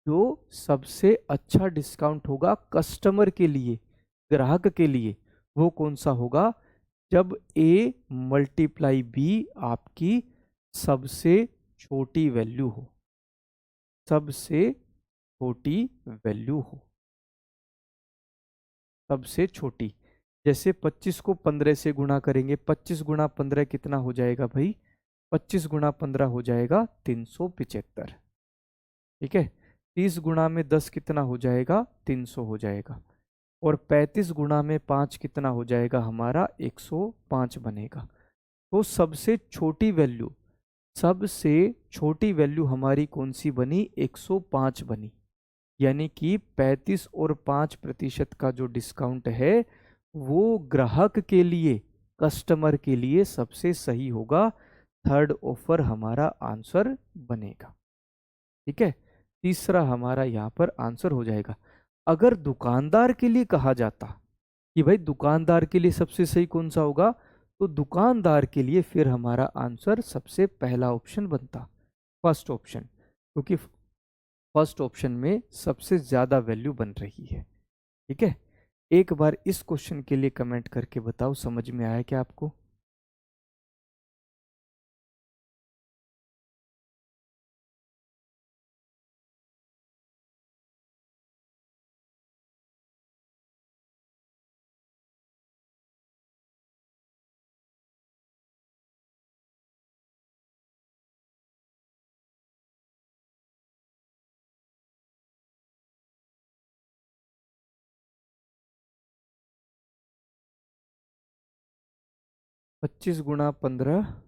जो सबसे अच्छा डिस्काउंट होगा कस्टमर के लिए, ग्राहक के लिए, वो कौन सा होगा? जब A मल्टीप्लाई B आपकी सबसे छोटी वैल्यू हो, सबसे छोटी वैल्यू हो, सबसे छोटी। जैसे 25 को 15 से गुणा करेंगे, 25 गुणा 15 कितना हो जाएगा भाई? 25 गुणा 15 हो जाएगा 375। ठीक है, 30 गुणा में 10 कितना हो जाएगा? 300 हो जाएगा। और 35 गुणा में 5 कितना हो जाएगा? हमारा 105 बनेगा। तो सबसे छोटी वैल्यू, सबसे छोटी वैल्यू हमारी कौन सी बनी? 105 बनी। यानी कि 35 और 5% का जो डिस्काउंट है, वो ग्राहक के लिए, कस्टमर के लिए सबसे सही होगा। थर्ड ऑफर हमारा आंसर बनेगा। ठीक है, तीसरा हमारा यहाँ पर आंसर हो जाएगा। अगर दुकानदार के लिए कहा जाता कि भाई दुकानदार के लिए सबसे सही कौन सा होगा, तो दुकानदार के लिए फिर हमारा आंसर सबसे पहला ऑप्शन बनता, फर्स्ट ऑप्शन, क्योंकि फर्स्ट ऑप्शन में सबसे ज़्यादा वैल्यू बन रही है। ठीक है, एक बार इस क्वेश्चन के लिए कमेंट करके बताओ समझ में आया क्या आपको? पच्चीस गुणा 15,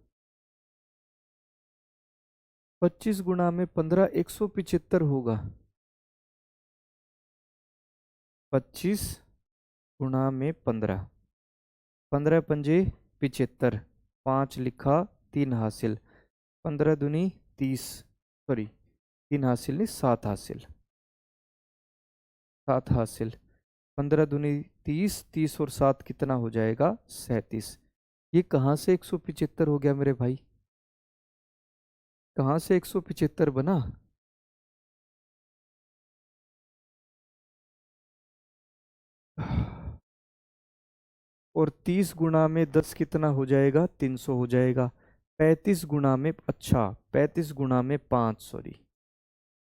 25 गुणा में 15, 175 होगा। 25 गुणा में 15, 15 पंजे 75, 5 लिखा, 3 हासिल, 15 दूनी 30, सॉरी 3 हासिल नहीं, 7 हासिल, 7 हासिल, 15 दूनी 30, 30 और 7 कितना हो जाएगा 37। ये कहाँ से 175 हो गया मेरे भाई? कहाँ से 175 बना? और 30 गुना में 10 कितना हो जाएगा? 300 हो जाएगा। 35 गुना में, अच्छा 35 गुना में 5, सॉरी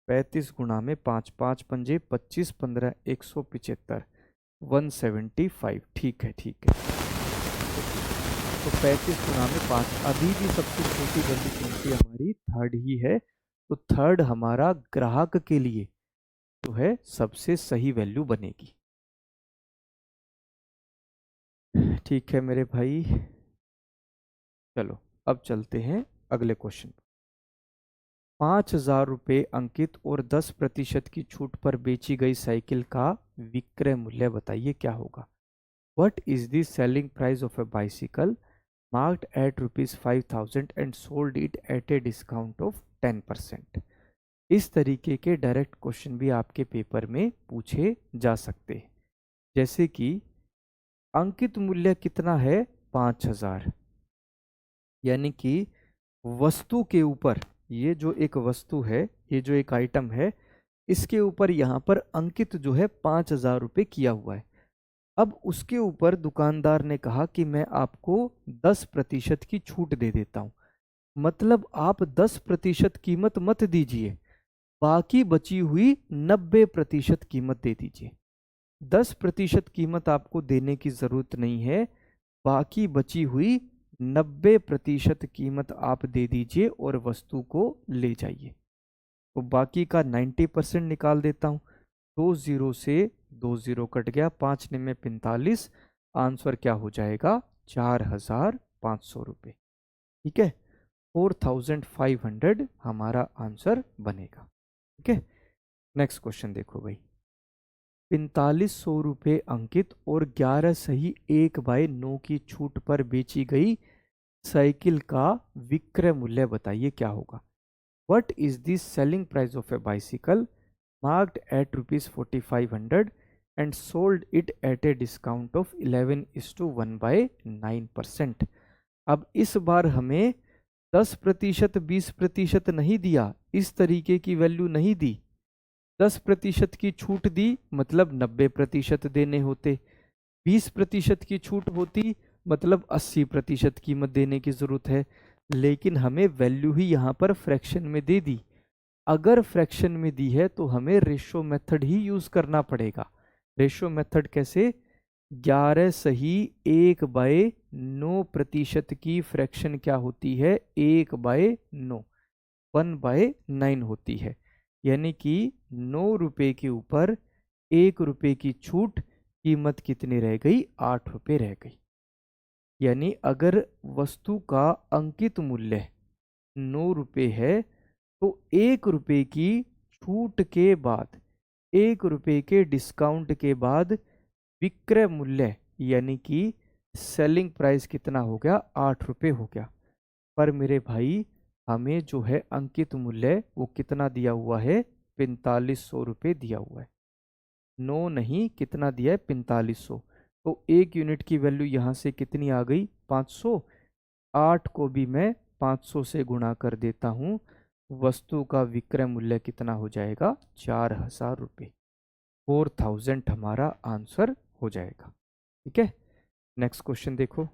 35 गुना में 5, 5 पंजे 25, 15 175, 175। ठीक है ठीक है। तो 35 गुना में 5, अभी भी सबसे छोटी वैल्यू कौन सी हमारी? थर्ड ही है। तो थर्ड हमारा ग्राहक के लिए जो है सबसे सही वैल्यू बनेगी। ठीक है मेरे भाई, चलो अब चलते हैं अगले क्वेश्चन। 5,000 रुपये अंकित और 10% की छूट पर बेची गई साइकिल का विक्रय मूल्य बताइए क्या होगा? What is the selling price of a bicycle marked at ₹5,000 and sold it at a discount of 10%? इस तरीके के डायरेक्ट क्वेश्चन भी आपके पेपर में पूछे जा सकते हैं। जैसे कि अंकित मूल्य कितना है? 5,000, यानी कि वस्तु के ऊपर, ये जो एक वस्तु है, ये जो एक आइटम है, इसके ऊपर यहाँ पर अंकित जो है 5,000 रुपये किया हुआ है। अब उसके ऊपर दुकानदार ने कहा कि मैं आपको 10% की छूट दे देता हूँ। मतलब आप 10% कीमत मत दीजिए, बाकी बची हुई 90% कीमत दे दीजिए। 10% कीमत आपको देने की जरूरत नहीं है, बाकी बची हुई 90% कीमत आप दे दीजिए और वस्तु को ले जाइए। तो बाकी का 90% निकाल देता हूँ। 2 जीरो से 2 जीरो कट गया, 5 में 45, आंसर क्या हो जाएगा? 4,500 रुपये। ठीक है, 4,500 हमारा आंसर बनेगा। ठीक है, नेक्स्ट क्वेश्चन देखो भाई। 4,500 रुपये अंकित और 11 सही 1/9 की छूट पर बेची गई साइकिल का विक्रय मूल्य बताइए क्या होगा? What is the selling price of a bicycle marked at ₹4,500 and sold it at a discount of 11:1/9%? अब इस बार हमें 10%, 20% नहीं दिया, इस तरीके की वैल्यू नहीं दी। 10% की छूट दी मतलब 90% देने होते। 20% की छूट होती मतलब 80% कीमत देने की जरूरत है। लेकिन हमें वैल्यू ही यहाँ पर फ्रैक्शन में दे दी। अगर फ्रैक्शन में दी है तो हमें रेशो मेथड ही यूज करना पड़ेगा। रेशो मेथड कैसे? 11 सही 1/9% की फ्रैक्शन क्या होती है? 1/9, 1/9 होती है। यानी कि 9 रुपये के ऊपर 1 रुपये की छूट, कीमत कितनी रह गई? 8 रुपये रह गई। यानी अगर वस्तु का अंकित मूल्य 9 रुपये है तो 1 रुपये की छूट के बाद, 1 रुपये के डिस्काउंट के बाद विक्रय मूल्य यानी कि सेलिंग प्राइस कितना हो गया? 8 रुपये हो गया। पर मेरे भाई हमें जो है अंकित मूल्य वो कितना दिया हुआ है? 4,500 रुपये दिया हुआ है। 9 नहीं, कितना दिया है? 4,500। तो 1 यूनिट की वैल्यू यहाँ से कितनी आ गई? 500। 8 को भी मैं 500 से गुणा कर देता हूँ, वस्तु का विक्रय मूल्य कितना हो जाएगा? 4,000 रुपये। 4,000 हमारा आंसर हो जाएगा। ठीक है, नेक्स्ट क्वेश्चन देखो।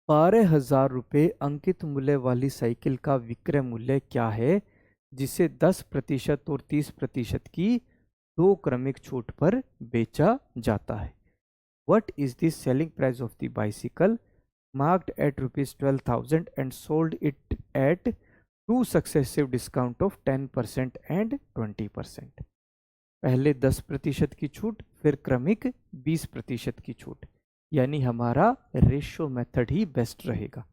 12,000 रुपये अंकित मूल्य वाली साइकिल का विक्रय मूल्य क्या है जिसे 10% और 30% की दो क्रमिक छूट पर बेचा जाता है? What is the selling price of the bicycle marked at ₹12,000 and sold it at two successive discount of 10% and 20%? पहले 10% की छूट, फिर क्रमिक 20% की छूट। यानी हमारा रेशियो मेथड ही बेस्ट रहेगा।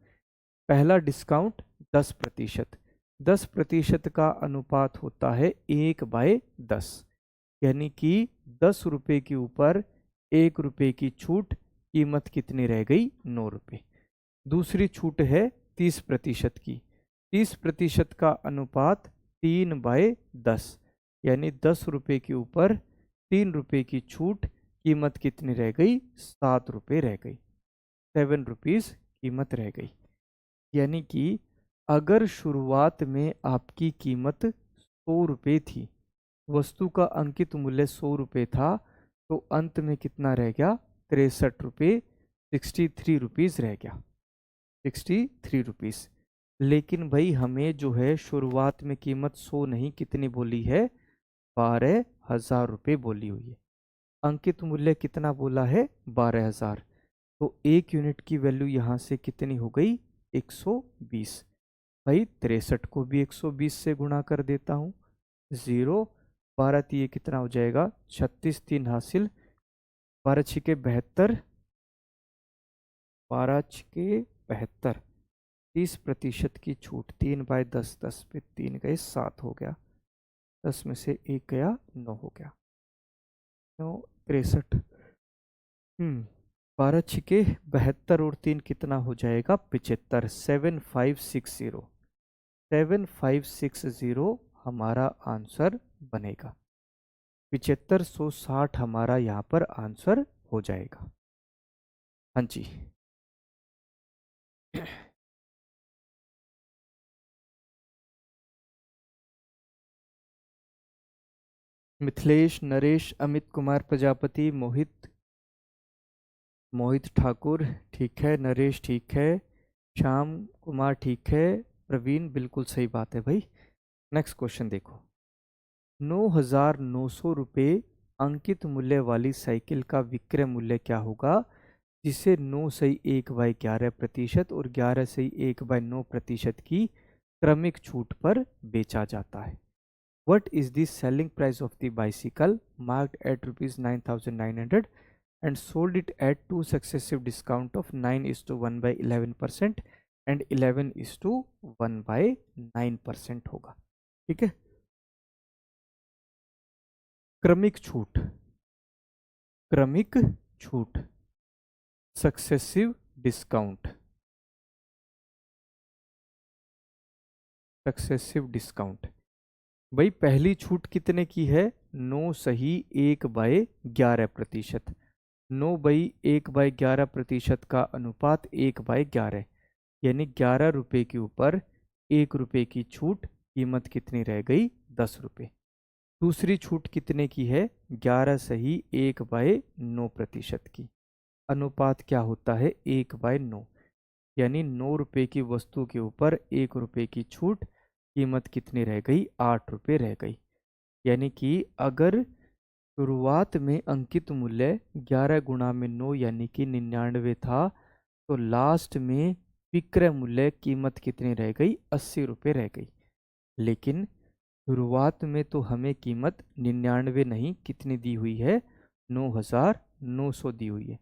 पहला डिस्काउंट 10%, 10% का अनुपात होता है 1/10, यानी कि 10 रुपये के ऊपर 1 रुपये की छूट, कीमत कितनी रह गई? 9 रुपये। दूसरी छूट है 30% की, 30% का अनुपात 3/10, यानी 10 रुपये के ऊपर ₹3 की छूट, कीमत कितनी रह गई? ₹7 रह गई। ₹7 कीमत रह गई। यानी कि अगर शुरुआत में आपकी कीमत ₹100 थी, वस्तु का अंकित मूल्य ₹100 था, तो अंत में कितना रह गया? ₹63, ₹63 रह गया, ₹63। लेकिन भाई हमें जो है शुरुआत में कीमत 100 नहीं, कितनी बोली है? ₹12,000 बोली हुई है। अंकित मूल्य कितना बोला है? 12,000। तो 1 यूनिट की वैल्यू यहाँ से कितनी हो गई? 120। भाई 63 को भी 120 से गुणा कर देता हूँ। 0, 12 ये कितना हो जाएगा? 36, 3 हासिल, 12 छिके 72, 12 छिके 72, 30% की छूट, 3/10, 10 पे 3 गए 7 हो गया, 10 में से 1 गया 9 हो गया, 9, 63। 12 छिके 72 और 3 कितना हो जाएगा? 75। 7560, 7560 हमारा आंसर बनेगा। 7560 हमारा यहाँ पर आंसर हो जाएगा। हाँ जी। मिथिलेश, नरेश, अमित कुमार प्रजापति, मोहित, मोहित ठाकुर ठीक है, नरेश ठीक है, श्याम कुमार ठीक है, प्रवीण बिल्कुल सही बात है भाई। नेक्स्ट क्वेश्चन देखो। 9,900 रुपये अंकित मूल्य वाली साइकिल का विक्रय मूल्य क्या होगा, जिसे 9/1/11% और 11/1/9% की क्रमिक छूट पर बेचा जाता है। What is the selling price of the bicycle marked at ₹9,900 and sold it at 2 successive discount of 9:1/11% and 11:1/9% होगा। ठीक है। क्रमिक छूट, क्रमिक छूट, सक्सेसिव डिस्काउंट, सक्सेसिव डिस्काउंट। भाई पहली छूट कितने की है? 9/1/11%। 9/1/11% का अनुपात 1/11, यानी ₹11 के ऊपर ₹1 की छूट, कीमत कितनी रह गई? ₹10। दूसरी छूट कितने की है? 11/1/9% की। अनुपात क्या होता है? 1/9, यानी ₹9 की वस्तु के ऊपर ₹1 की छूट, कीमत कितनी रह गई? ₹8 रह गई। यानी कि अगर शुरुआत में अंकित मूल्य 11 गुणा में 9 यानी कि 99 था, तो लास्ट में विक्रय मूल्य कीमत कितनी रह गई? ₹80 रह गई। लेकिन शुरुआत में तो हमें कीमत 99 नहीं, कितनी दी हुई है? 9,900 दी हुई है।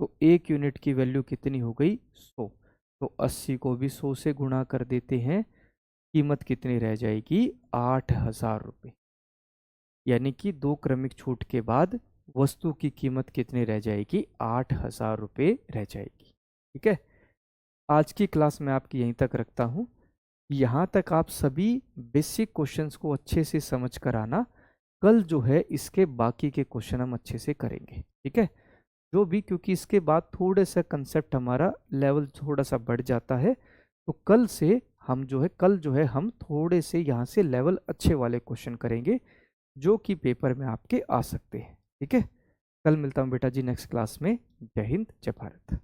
तो 1 यूनिट की वैल्यू कितनी हो गई? 100। तो 80 को भी 100 से गुणा कर देते हैं, कीमत कितनी रह जाएगी? ₹8,000। यानी कि 2 क्रमिक छूट के बाद वस्तु की कीमत कितनी रह जाएगी? ₹8,000 रह जाएगी। ठीक है। आज की क्लास में आपकी यहीं तक रखता हूँ। यहाँ तक आप सभी बेसिक क्वेश्चंस को अच्छे से समझ कर आना। कल जो है इसके बाकी के क्वेश्चन हम अच्छे से करेंगे। ठीक है। जो भी, क्योंकि इसके बाद थोड़ा सा कंसेप्ट हमारा लेवल थोड़ा सा बढ़ जाता है, तो कल से हम जो है हम थोड़े से यहाँ से लेवल अच्छे वाले क्वेश्चन करेंगे, जो कि पेपर में आपके आ सकते हैं। ठीक है। कल मिलता हूँ बेटा जी नेक्स्ट क्लास में। जय हिंद, जय भारत।